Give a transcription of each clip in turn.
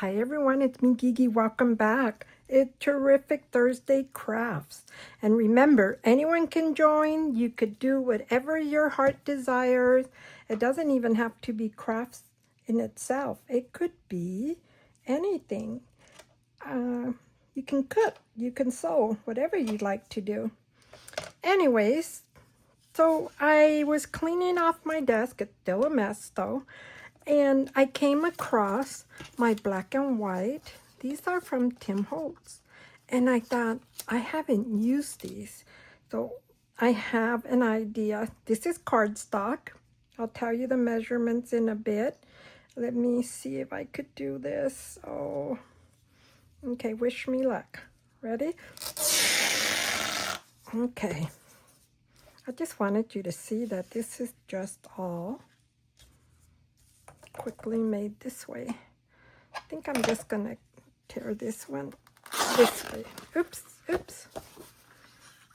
Hi everyone, it's me Gigi. Welcome back. It's Terrific Thursday Crafts. And remember, anyone can join. You could do whatever your heart desires. It doesn't even have to be crafts in itself. It could be anything. You can cook, you can sew, whatever you'd like to do. Anyways, so I was cleaning off my desk. It's still a mess though. And I came across my black and white. These are from Tim Holtz. And I thought, I haven't used these. So I have an idea. This is cardstock. I'll tell you the measurements in a bit. Let me see if I could do this. Oh, okay, wish me luck. Ready? Okay. I just wanted you to see that this is just all quickly made this way. I think I'm just gonna tear this one this way. Oops.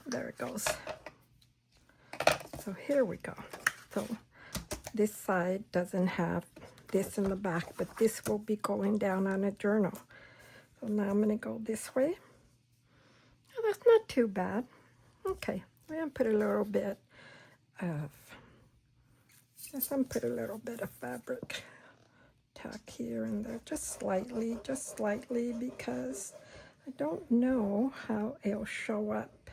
There it goes. So here we go. So this side doesn't have this in the back, but this will be going down on a journal. So now I'm gonna go this way. Oh, that's not too bad. Okay, I'm gonna put a little bit of, fabric tack here and there, just slightly, because I don't know how it'll show up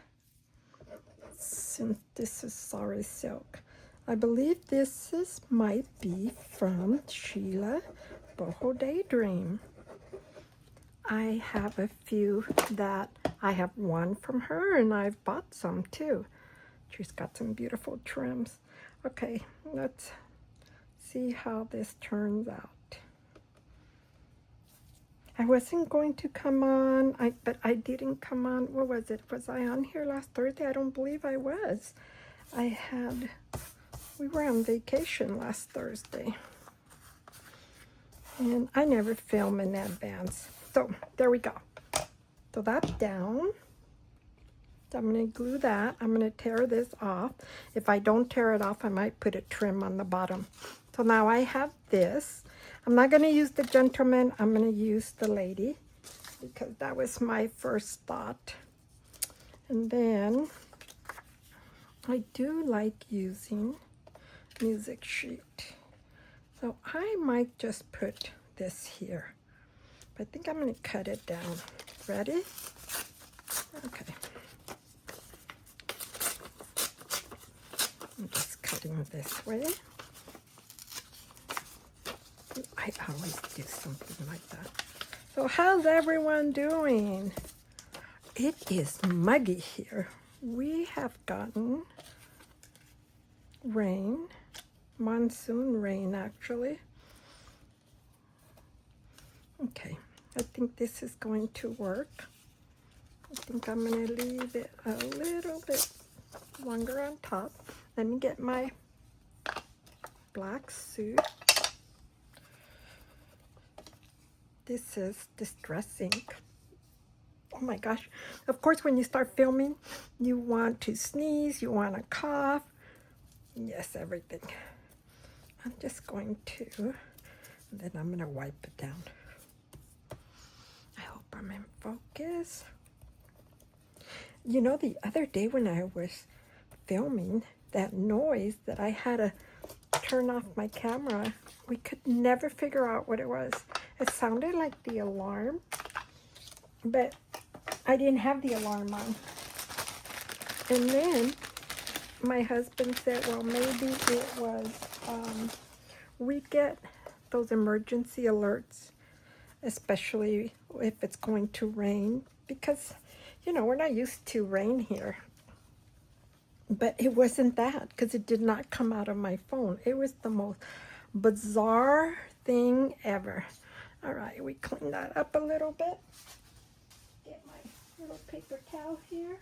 since this is Sorry Silk. I believe this might be from Sheila Boho Daydream. I have a few that I have one from her, and I've bought some too. She's got some beautiful trims. Okay, let's see how this turns out. I wasn't going to come on, but I didn't come on. What was it? Was I on here last Thursday? I don't believe I was. We were on vacation last Thursday. And I never film in advance. So there we go. So that's down. So I'm going to glue that. I'm going to tear this off. If I don't tear it off, I might put a trim on the bottom. So now I have this. I'm not going to use the gentleman. I'm going to use the lady because that was my first thought. And then I do like using music sheet. So I might just put this here. But I think I'm going to cut it down. Ready? Okay. I'm just cutting this way. I always do something like that. So how's everyone doing? It is muggy here. We have gotten rain, monsoon rain actually. Okay, I think this is going to work. I think I'm going to leave it a little bit longer on top. Let me get my black suit. This is Distress Ink. Oh my gosh. Of course, when you start filming, you want to sneeze, you want to cough. Yes, everything. I'm just going to, and then I'm going to wipe it down. I hope I'm in focus. You know, the other day when I was filming, that noise that I had to turn off my camera, we could never figure out what it was. It sounded like the alarm, but I didn't have the alarm on. And then my husband said, well, maybe it was, we get those emergency alerts, especially if it's going to rain, because, you know, we're not used to rain here. But it wasn't that, because it did not come out of my phone. It was the most bizarre thing ever. All right, we clean that up a little bit. Get my little paper towel here.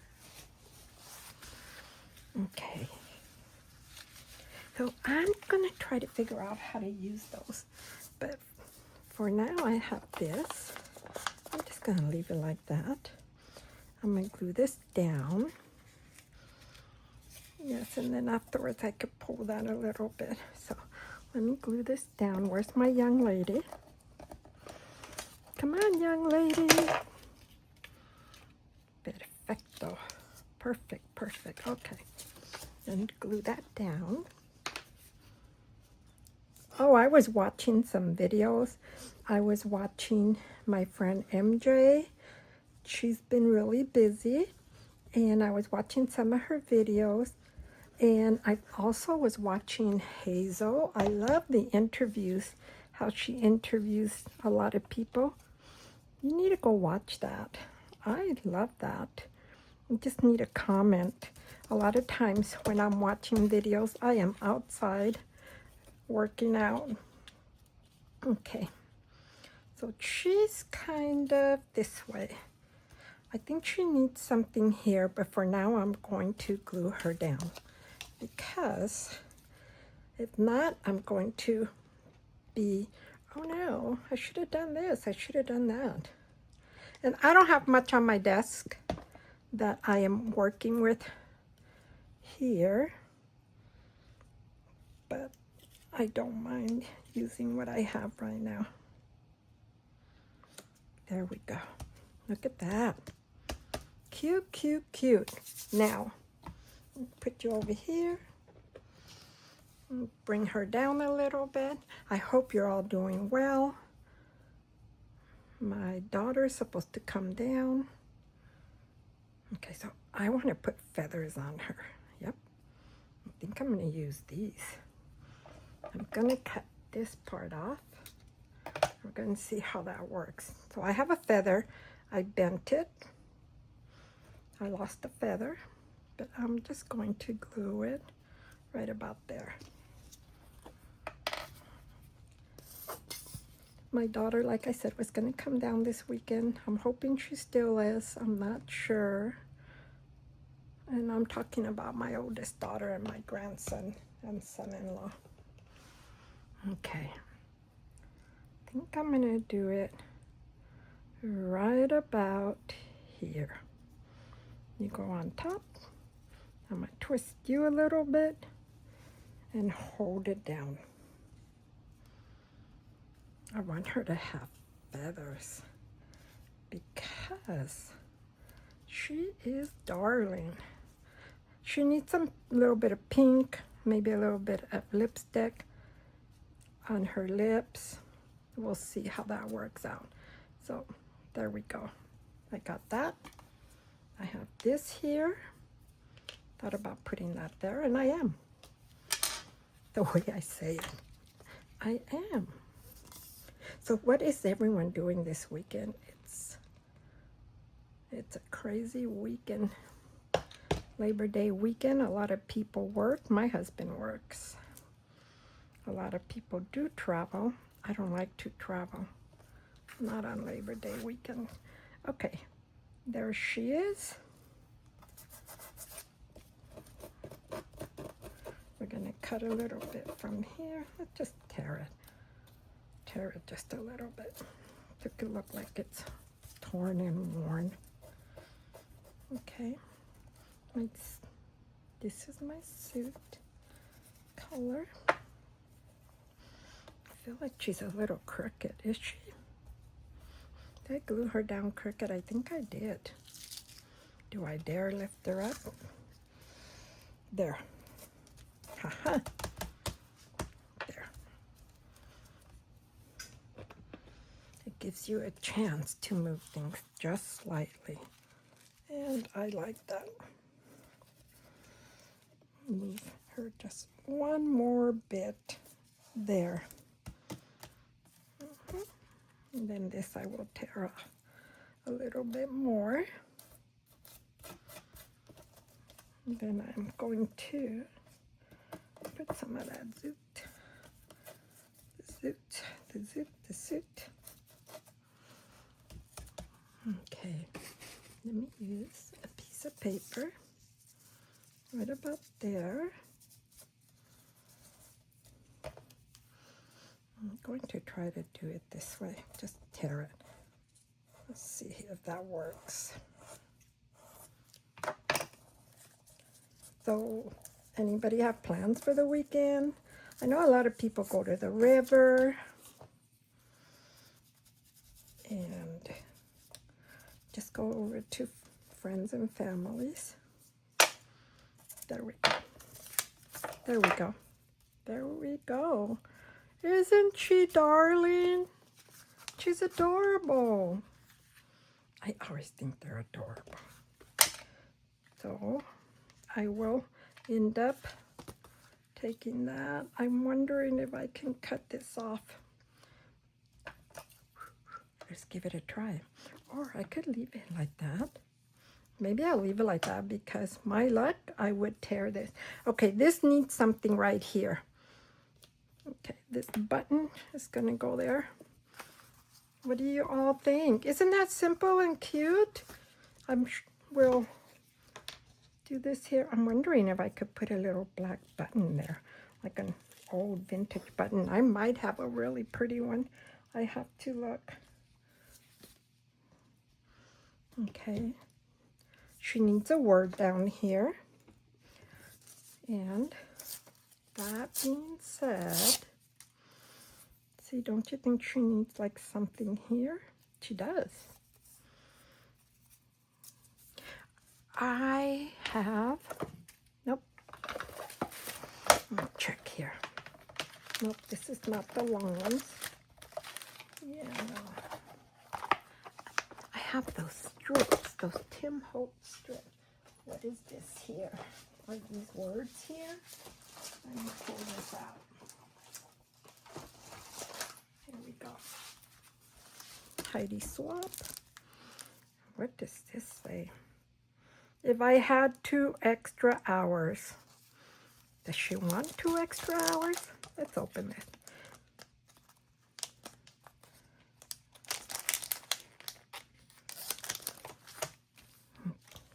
Okay. So I'm going to try to figure out how to use those. But for now, I have this. I'm just going to leave it like that. I'm going to glue this down. Yes, and then afterwards I could pull that a little bit. So let me glue this down. Where's my young lady? Come on, young lady. Perfecto. Perfect, perfect. Okay. And glue that down. Oh, I was watching some videos. I was watching my friend MJ. She's been really busy. And I was watching some of her videos. And I also was watching Hazel. I love the interviews, how she interviews a lot of people. You need to go watch that. I love that. You just need a comment. A lot of times when I'm watching videos, I am outside working out. Okay, so she's kind of this way. I think she needs something here, but for now I'm going to glue her down, because if not, I'm going to be, oh no, I should have done this, I should have done that. And I don't have much on my desk that I am working with here, but I don't mind using what I have right now. There we go. Look at that. Cute, cute, cute. Now, put you over here. Bring her down a little bit. I hope you're all doing well. My daughter's supposed to come down. Okay, so I want to put feathers on her. Yep. I think I'm going to use these. I'm going to cut this part off. We're going to see how that works. So I have a feather. I bent it. I lost a feather, but I'm just going to glue it right about there. My daughter, like I said, was going to come down this weekend. I'm hoping she still is. I'm not sure. And I'm talking about my oldest daughter and my grandson and son-in-law. Okay. I think I'm going to do it right about here. You go on top. I'm going to twist you a little bit and hold it down. I want her to have feathers because she is darling. She needs some little bit of pink, maybe a little bit of lipstick on her lips. We'll see how that works out. So there we go. I got that. I have this here. Thought about putting that there, and I am. The way I say it, I am. So what is everyone doing this weekend? It's a crazy weekend. Labor Day weekend. A lot of people work. My husband works. A lot of people do travel. I don't like to travel. Not on Labor Day weekend. Okay, there she is. We're gonna cut a little bit from here. Let's just tear it. Tear it just a little bit. It could look like it's torn and worn. Okay. This is my suit color. I feel like she's a little crooked, is she? Did I glue her down crooked? I think I did. Do I dare lift her up? There. Haha. There. It gives you a chance to move things just slightly. And I like that. Move her just one more bit there. And then this I will tear off a little bit more. And then I'm going to put some of that zoot. The zoot. Okay, let me use a piece of paper right about there. I'm going to try to do it this way, just tear it. Let's see if that works. So, anybody have plans for the weekend? I know a lot of people go to the river. And just go over to friends and families. There we go. There we go. There we go. Isn't she darling? She's adorable. I always think they're adorable. So I will end up taking that. I'm wondering if I can cut this off. Let's give it a try. Or I could leave it like that. Maybe I'll leave it like that because my luck, I would tear this. Okay, this needs something right here. Okay, this button is gonna go there. What do you all think? Isn't that simple and cute? We'll do this here. I'm wondering if I could put a little black button there, like an old vintage button. I might have a really pretty one. I have to look. Okay. She needs a word down here. And that being said, see, don't you think she needs like something here? She does. I have, nope. Let me check here. Nope, this is not the long ones. Yeah, no. I have those strips, those Tim Holtz strips. What is this here? Are these words here? Let me pull this out. Here we go. Heidi Swap. What does this say? If I had 2 extra hours. Does she want 2 extra hours? Let's open this.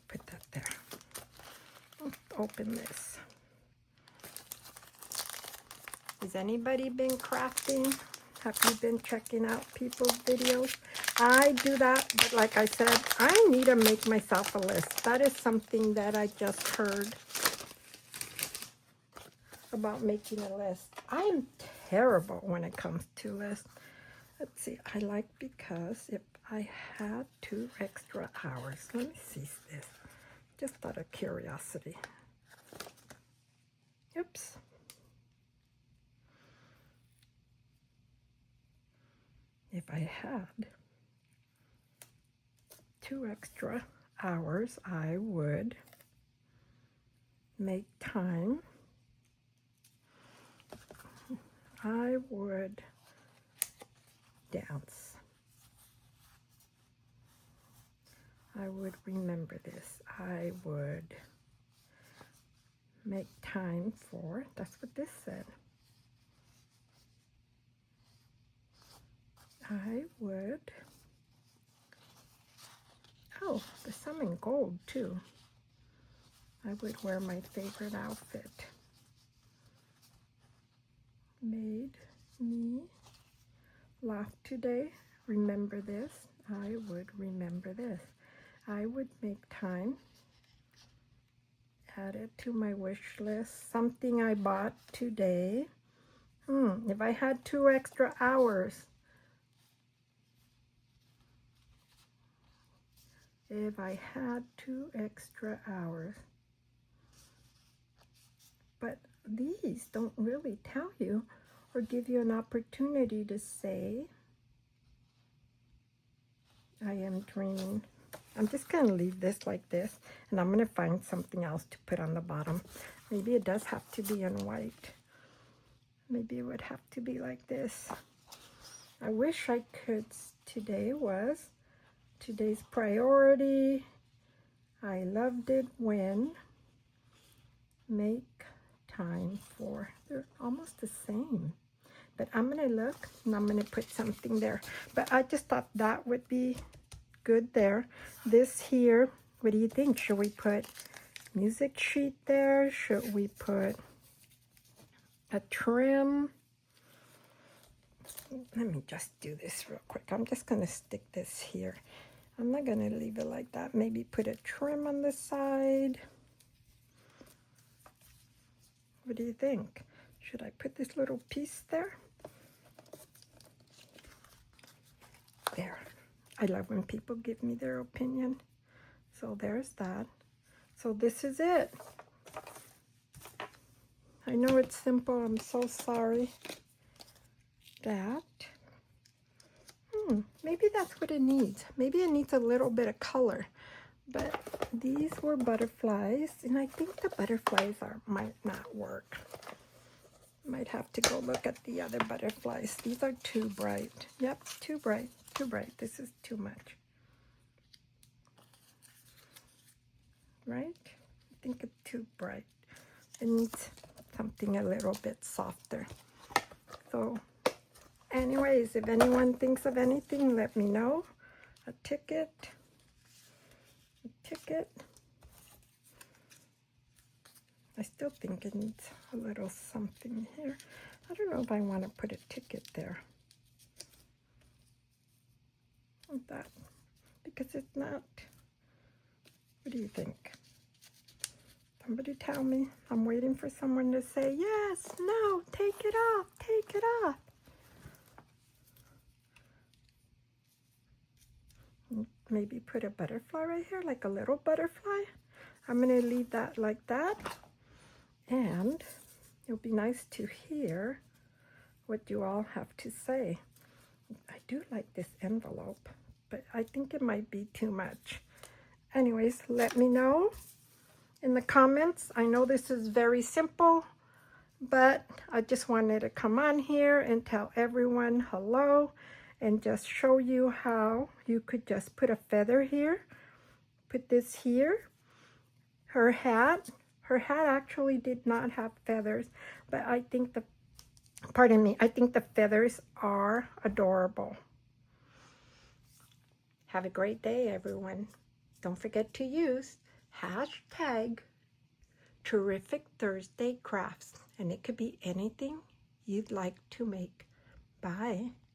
Put that there. Let's open this. Has anybody been crafting? Have you been checking out people's videos? I do that, but like I said, I need to make myself a list. That is something that I just heard about making a list. I am terrible when it comes to lists. Let's see, I like because if I had 2 extra hours, let me see this, just out of curiosity. Oops. If I had 2 extra hours, I would make time. I would dance. I would remember this. I would make time for, that's what this said. I would, oh, there's some in gold too. I would wear my favorite outfit. Made me laugh today. Remember this. I would remember this. I would make time. Add it to my wish list. Something I bought today. If I had 2 extra hours. If I had 2 extra hours. But these don't really tell you or give you an opportunity to say, I am dreaming. I'm just going to leave this like this, and I'm going to find something else to put on the bottom. Maybe it does have to be in white. Maybe it would have to be like this. I wish I could. Today was today's priority. I loved it when. Make time for. They're almost the same. But I'm going to look, and I'm going to put something there. But I just thought that would be good there. This here, what do you think? Should we put music sheet there? Should we put a trim? Let me just do this real quick. I'm just going to stick this here. I'm not going to leave it like that. Maybe put a trim on the side. What do you think? Should I put this little piece there? There. I love when people give me their opinion. So there's that. So this is it. I know it's simple. I'm so sorry. That. Maybe that's what it needs. Maybe it needs a little bit of color. But these were butterflies, and I think the butterflies might not work. Might have to go look at the other butterflies. These are too bright. Yep, too bright, too bright. This is too much. Right? I think it's too bright. It needs something a little bit softer. So anyways, if anyone thinks of anything, let me know. A ticket. I still think it needs a little something here. I don't know if I want to put a ticket there. Like that. Because it's not. What do you think? Somebody tell me. I'm waiting for someone to say, yes, no, take it off, take it off. Maybe put a butterfly right here, like a little butterfly. I'm going to leave that like that. And it'll be nice to hear what you all have to say. I do like this envelope, but I think it might be too much. Anyways, let me know in the comments. I know this is very simple, but I just wanted to come on here and tell everyone hello and just show you how you could just put a feather here, put this here. Her hat actually did not have feathers, but I think I think the feathers are adorable. Have a great day, everyone. Don't forget to use hashtag Terrific Thursday Crafts, and it could be anything you'd like to make. Bye.